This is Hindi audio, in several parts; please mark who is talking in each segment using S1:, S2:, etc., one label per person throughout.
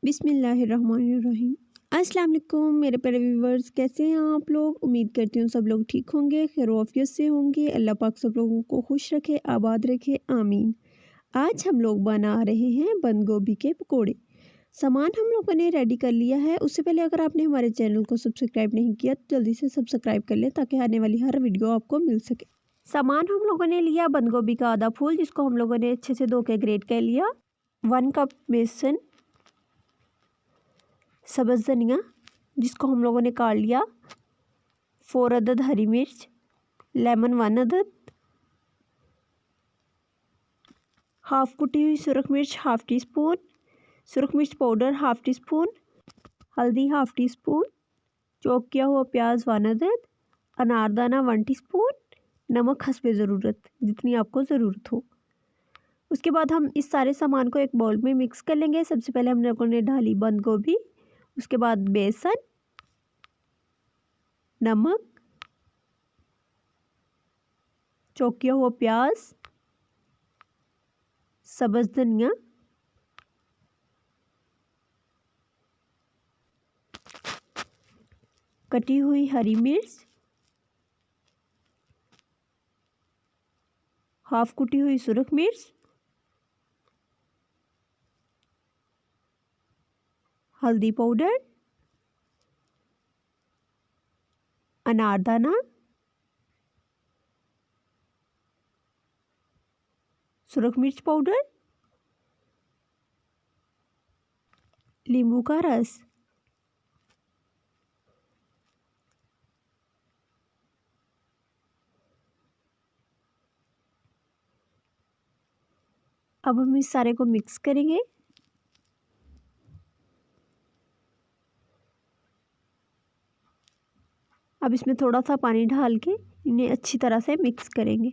S1: बिस्मिल्लाहिर्रहमानिर्रहीम। अस्सलाम वालेकुम मेरे प्यारे व्यूवर्स, कैसे हैं आप लोग। उम्मीद करती हूँ सब लोग ठीक होंगे, खैर आफियत से होंगे। अल्लाह पाक सब लोगों को खुश रखे, आबाद रखे, आमीन। आज हम लोग बना रहे हैं बंद गोभी के पकोड़े। सामान हम लोगों ने रेडी कर लिया है। उससे पहले अगर आपने हमारे चैनल को सब्सक्राइब नहीं किया तो जल्दी से सब्सक्राइब कर लें ताकि आने वाली हर वीडियो आपको मिल सके। सामान हम लोगों ने लिया बंद गोभी का आधा फूल, जिसको हम लोगों ने अच्छे से धो के ग्रेट कर लिया। 1 कप बेसन, सब्ज़ धनिया जिसको हम लोगों ने काट लिया, 4 अदद हरी मिर्च, लेमन 1 अदद, हाफ कुटी हुई सुरख मिर्च हाफ टी स्पून, सुरख मिर्च पाउडर हाफ टी स्पून, हल्दी हाफ टी स्पून, चॉप किया हुआ प्याज 1 अदद, अनारदाना 1 टीस्पून, नमक हस्बे ज़रूरत जितनी आपको ज़रूरत हो। उसके बाद हम इस सारे सामान को एक बाउल में मिक्स कर लेंगे। सबसे पहले हम लोगों ने डाली बंद गोभी, उसके बाद बेसन, नमक, चॉप किया हुआ प्याज, सब्ज़ धनिया, कटी हुई हरी मिर्च, हाफ कुटी हुई सुरख मिर्च, हल्दी पाउडर, अनारदाना, सुरख मिर्च पाउडर, नींबू का रस, अब हम इस सारे को मिक्स करेंगे। अब इसमें थोड़ा सा पानी डाल के इन्हें अच्छी तरह से मिक्स करेंगे।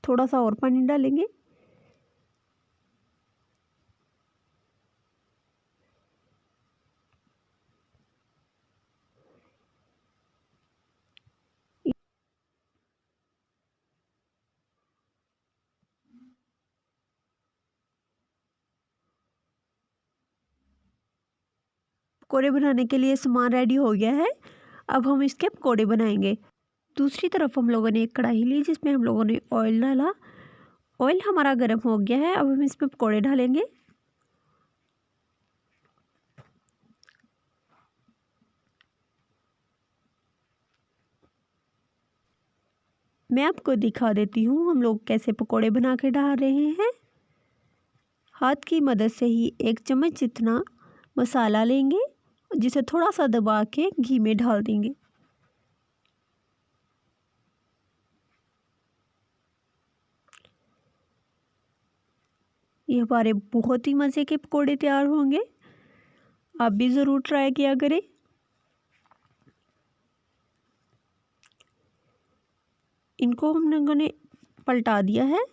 S1: थोड़ा सा और पानी डालेंगे। पकोड़े बनाने के लिए सामान रेडी हो गया है। अब हम इसके पकोड़े बनाएंगे। दूसरी तरफ हम लोगों ने एक कढ़ाई ली जिसमें हम लोगों ने ऑयल डाला। ऑयल हमारा गर्म हो गया है। अब हम इसमें पकोड़े डालेंगे। मैं आपको दिखा देती हूँ हम लोग कैसे पकोड़े बना के डाल रहे हैं। हाथ की मदद से ही 1 चम्मच जितना मसाला लेंगे, जिसे थोड़ा सा दबा के घी में डाल देंगे। ये हमारे बहुत ही मज़े के पकोड़े तैयार होंगे। आप भी ज़रूर ट्राई किया करें। इनको हम लोगों ने पलटा दिया है।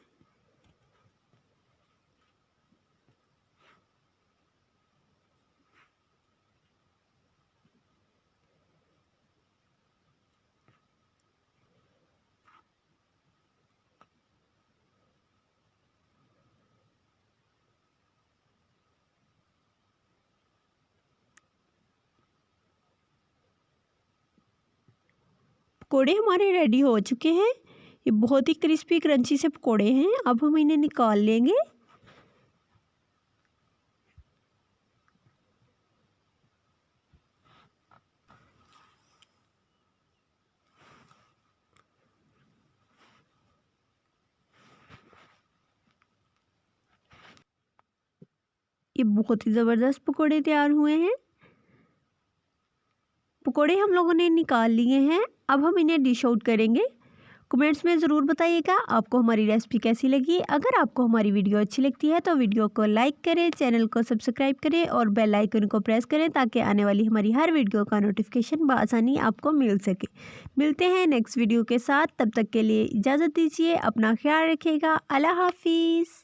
S1: पकोड़े हमारे रेडी हो चुके हैं। ये बहुत ही क्रिस्पी क्रंची से पकोड़े हैं। अब हम इन्हें निकाल लेंगे। ये बहुत ही ज़बरदस्त पकोड़े तैयार हुए हैं। पकोड़े हम लोगों ने निकाल लिए हैं। अब हम इन्हें डिश आउट करेंगे। कमेंट्स में ज़रूर बताइएगा आपको हमारी रेसिपी कैसी लगी। अगर आपको हमारी वीडियो अच्छी लगती है तो वीडियो को लाइक करें, चैनल को सब्सक्राइब करें और बेल आइकन को प्रेस करें ताकि आने वाली हमारी हर वीडियो का नोटिफिकेशन बआसानी आपको मिल सके। मिलते हैं नेक्स्ट वीडियो के साथ, तब तक के लिए इजाज़त दीजिए। अपना ख्याल रखिएगा। अल्लाह हाफिज़।